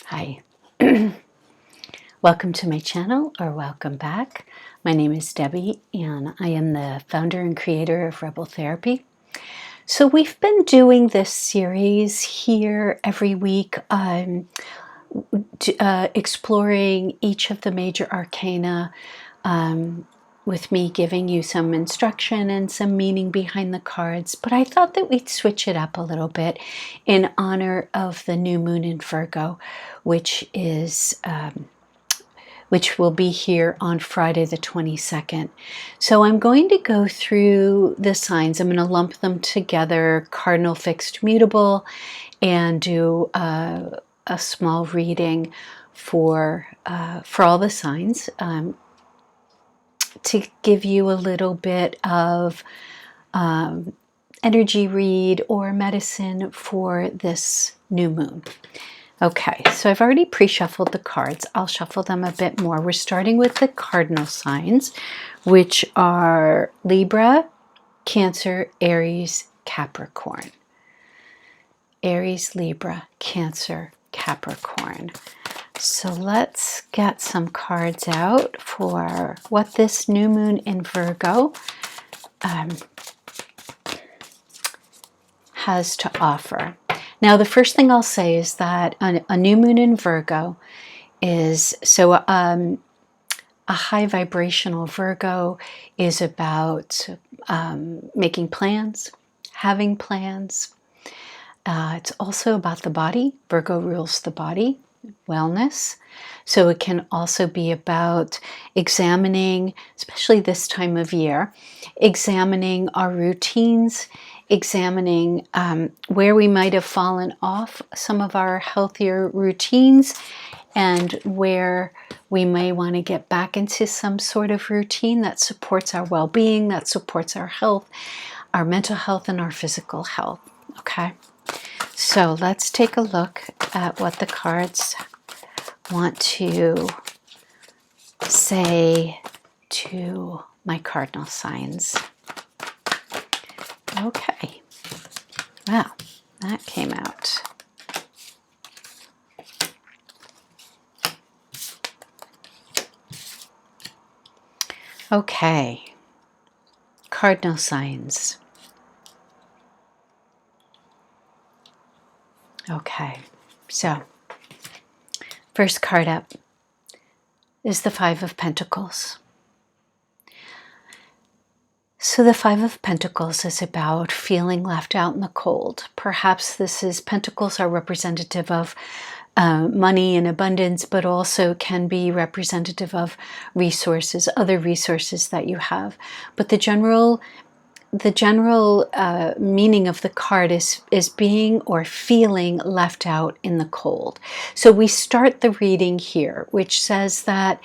Hi, welcome to my channel, or welcome back. My name is Debbie and I am the founder and creator of Rebel Therapy. So we've been doing this series here every week, exploring each of the major arcana, with me giving you some instruction and some meaning behind the cards. But I thought that we'd switch it up a little bit in honor of the new moon in Virgo, which will be here on Friday the 22nd. So I'm going to go through the signs. I'm going to lump them together, cardinal, fixed, mutable, and do a small reading for all the signs, to give you a little bit of energy read or medicine for this new moon. Okay, so I've already pre-shuffled the cards. I'll shuffle them a bit more. We're starting with the cardinal signs, which are Libra, Cancer, Aries, Capricorn. Aries, Libra, Cancer, Capricorn. So let's get some cards out for what this new moon in Virgo has to offer. Now, the first thing I'll say is that a new moon in Virgo is, a high vibrational Virgo is about making plans, having plans. It's also about the body. Virgo rules the body, wellness. So it can also be about examining, especially this time of year, examining our routines, examining where we might have fallen off some of our healthier routines, and where we may want to get back into some sort of routine that supports our well-being, that supports our health, our mental health, and our physical health. Okay, so let's take a look at what the cards want to say to my cardinal signs. Okay, well, that came out. Okay, cardinal signs. Okay, so first card up is the Five of Pentacles. So the Five of Pentacles is about feeling left out in the cold. Perhaps Pentacles are representative of money and abundance, but also can be representative of resources, other resources that you have. But the general meaning of the card is being or feeling left out in the cold. So we start the reading here, which says that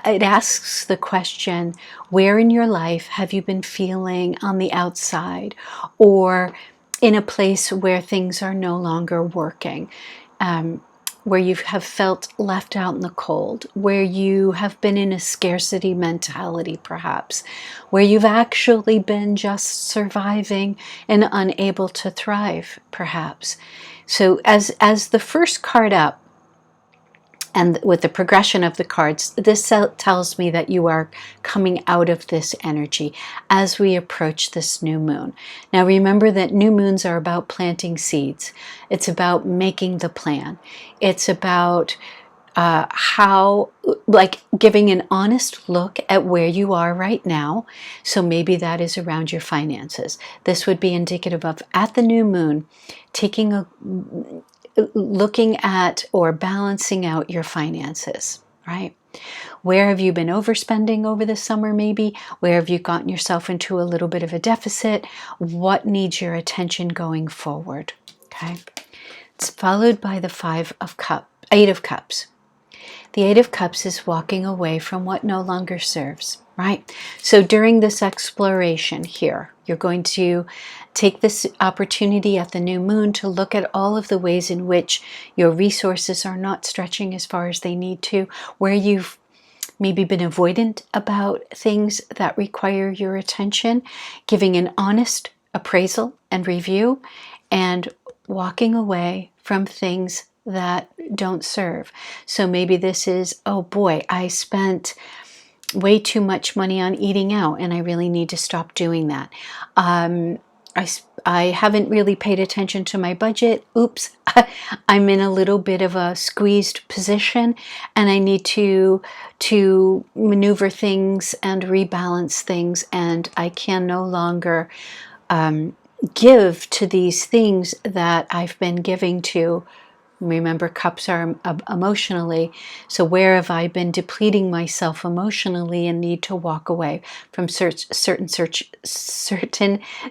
it asks the question, where in your life have you been feeling on the outside, or in a place where things are no longer working? Where you have felt left out in the cold, where you have been in a scarcity mentality, perhaps, where you've actually been just surviving and unable to thrive, perhaps. So as the first card up, and with the progression of the cards, this tells me that you are coming out of this energy as we approach this new moon. Now remember that new moons are about planting seeds. It's about making the plan. It's about giving an honest look at where you are right now. So maybe that is around your finances. This would be indicative of, at the new moon, looking at or balancing out your finances, right? Where have you been overspending over the summer, maybe? Where have you gotten yourself into a little bit of a deficit? What needs your attention going forward? Okay. It's followed by the Eight of Cups. The Eight of Cups is walking away from what no longer serves, right? So during this exploration here, you're going to take this opportunity at the new moon to look at all of the ways in which your resources are not stretching as far as they need to, where you've maybe been avoidant about things that require your attention, giving an honest appraisal and review, and walking away from things that don't serve. So maybe this is, oh boy, I spent way too much money on eating out and I really need to stop doing that. I haven't really paid attention to my budget. Oops, I'm in a little bit of a squeezed position and I need to maneuver things and rebalance things, and I can no longer give to these things that I've been giving to. Remember, cups are emotionally. So where have I been depleting myself emotionally and need to walk away from certain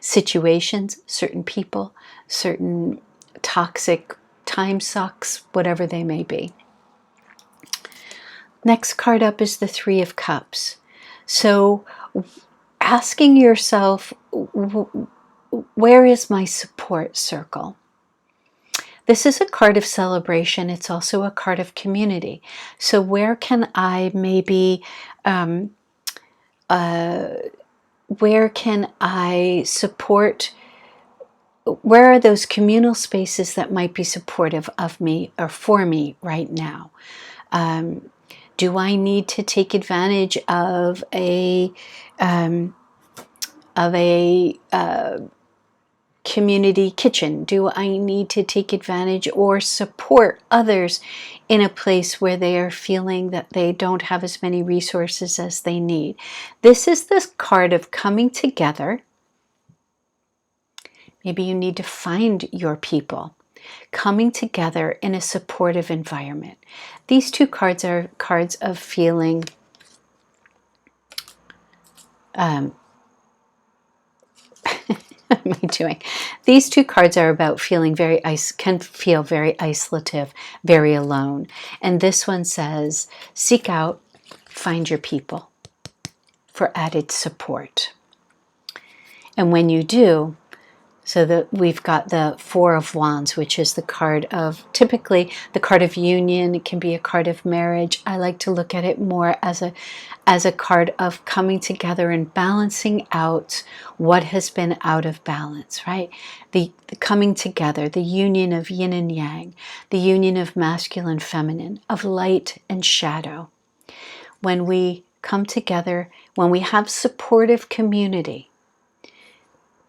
situations, certain people, certain toxic time sucks, whatever they may be. Next card up is the Three of Cups. So asking yourself, where is my support circle? This is a card of celebration. It's also a card of community. So where can I maybe, where can I support, where are those communal spaces that might be supportive of me or for me right now? Do I need to take advantage of a community kitchen? Do I need to take advantage or support others in a place where they are feeling that they don't have as many resources as they need? This is this card of coming together. Maybe you need to find your people, coming together in a supportive environment. These two cards are cards of feeling what am I doing? These two cards are about feeling can feel very isolative, very alone. And this one says, seek out, find your people for added support. And when you do, so that we've got the Four of Wands, which is the card of, typically the card of union. It can be a card of marriage. I like to look at it more as a card of coming together and balancing out what has been out of balance, right? The coming together, the union of yin and yang, the union of masculine, feminine, of light and shadow. When we come together, when we have supportive community,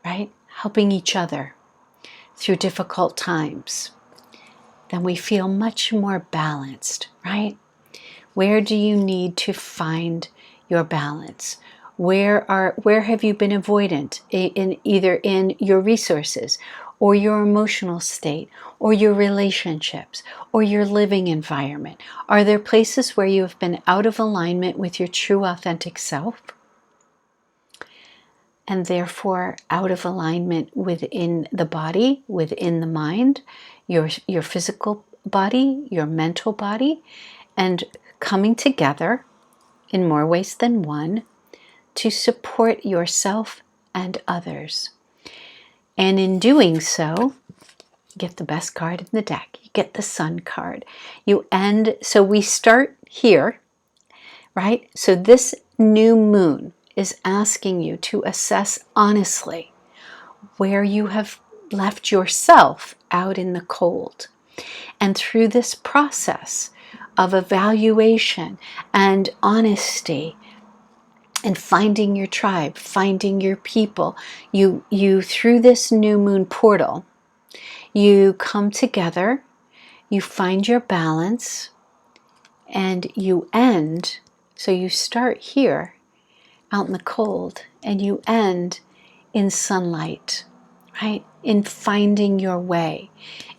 right? Helping each other through difficult times, then we feel much more balanced, right? Where do you need to find your balance? Where have you been avoidant in either in your resources or your emotional state or your relationships or your living environment? Are there places where you have been out of alignment with your true authentic self, and therefore out of alignment within the body, within the mind, your physical body, your mental body, and coming together in more ways than one to support yourself and others? And in doing so, you get the best card in the deck. You get the Sun card. So we start here, right? So this new moon is asking you to assess honestly where you have left yourself out in the cold. And through this process of evaluation and honesty and finding your tribe, finding your people, you through this new moon portal, you come together, you find your balance, and you end. So you start here out in the cold and you end in sunlight, right? In finding your way,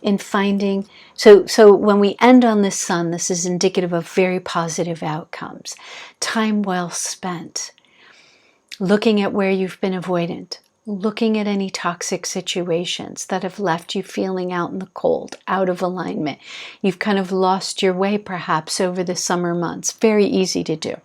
in finding, so when we end on the sun, this is indicative of very positive outcomes. Time well spent, looking at where you've been avoidant, looking at any toxic situations that have left you feeling out in the cold, out of alignment. You've kind of lost your way perhaps over the summer months. Very easy to do.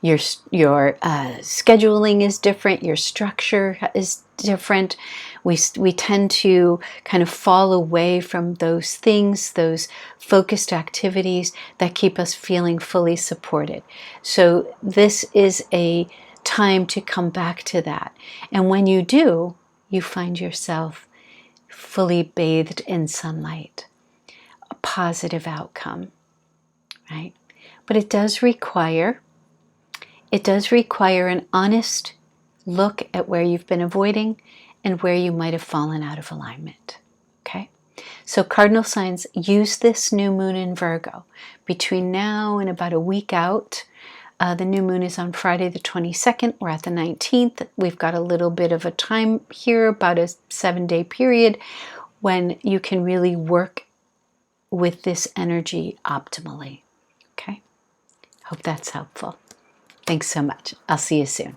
Your scheduling is different. Your structure is different. We tend to kind of fall away from those things, those focused activities that keep us feeling fully supported. So this is a time to come back to that. And when you do, you find yourself fully bathed in sunlight. a positive outcome, right? But it does require an honest look at where you've been avoiding and where you might have fallen out of alignment. Okay? So cardinal signs, use this new moon in Virgo. Between now and about a week out, the new moon is on Friday the 22nd. We're at the 19th. We've got a little bit of a time here, about a 7-day period, when you can really work with this energy optimally. Okay? Hope that's helpful. Thanks so much. I'll see you soon.